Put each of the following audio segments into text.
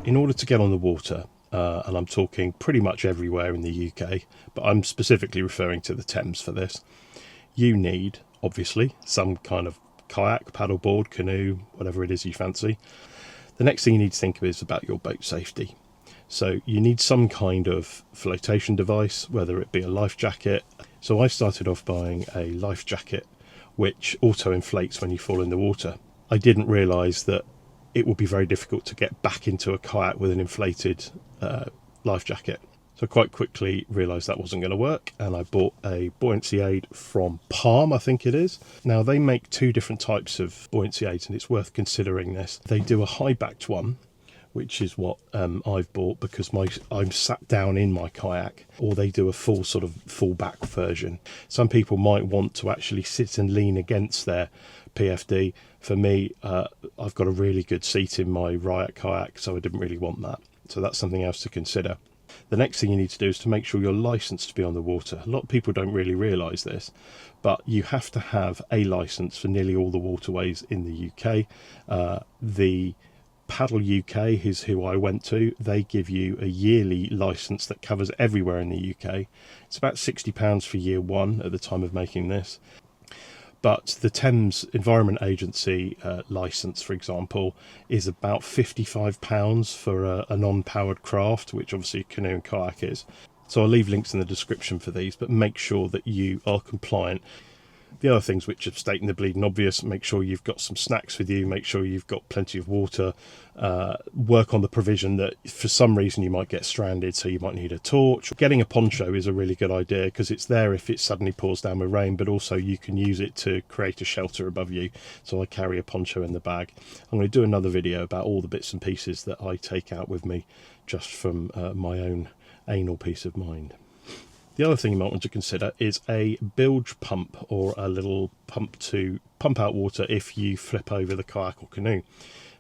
in order to get on the water, and I'm talking pretty much everywhere in the UK, but I'm specifically referring to the Thames for this, you need, obviously, some kind of kayak, paddleboard, canoe, whatever it is you fancy. The next thing you need to think of is about your boat safety. So you need some kind of flotation device, whether it be a life jacket. So I started off buying a life jacket which auto-inflates when you fall in the water. I didn't realise that it would be very difficult to get back into a kayak with an inflated life jacket. So I quite quickly realised that wasn't going to work, and I bought a buoyancy aid from Palm, I think it is. Now, they make two different types of buoyancy aids, and it's worth considering this. They do a high-backed one, which is what I've bought because I'm sat down in my kayak, or they do a full back version. Some people might want to actually sit and lean against their PFD. For me, I've got a really good seat in my Riot kayak, so I didn't really want that. So that's something else to consider. The next thing you need to do is to make sure you're licensed to be on the water. A lot of people don't really realise this, but you have to have a licence for nearly all the waterways in the UK. The Paddle UK is who I went to. They give you a yearly licence that covers everywhere in the UK. It's about £60 for year one at the time of making this. But the Thames Environment Agency licence, for example, is about £55 for a non-powered craft, which obviously canoe and kayak is. So I'll leave links in the description for these, but make sure that you are compliant. The other things which are stating the bleeding obvious: make sure you've got some snacks with you, make sure you've got plenty of water, work on the provision that for some reason you might get stranded, so you might need a torch. Getting a poncho is a really good idea because it's there if it suddenly pours down with rain, but also you can use it to create a shelter above you. So I carry a poncho in the bag. I'm going to do another video about all the bits and pieces that I take out with me just from my own anal peace of mind. The other thing you might want to consider is a bilge pump, or a little pump to pump out water if you flip over the kayak or canoe.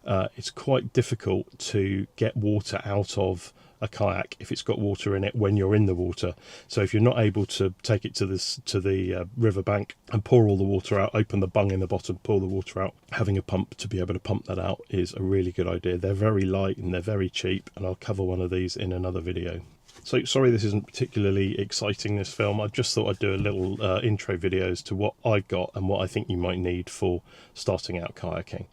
It's quite difficult to get water out of a kayak if it's got water in it when you're in the water. So if you're not able to take it to the riverbank and pour all the water out, open the bung in the bottom, pour the water out, having a pump to be able to pump that out is a really good idea. They're very light and they're very cheap, and I'll cover one of these in another video. So sorry this isn't particularly exciting, this film. I just thought I'd do a little intro video as to what I got and what I think you might need for starting out kayaking.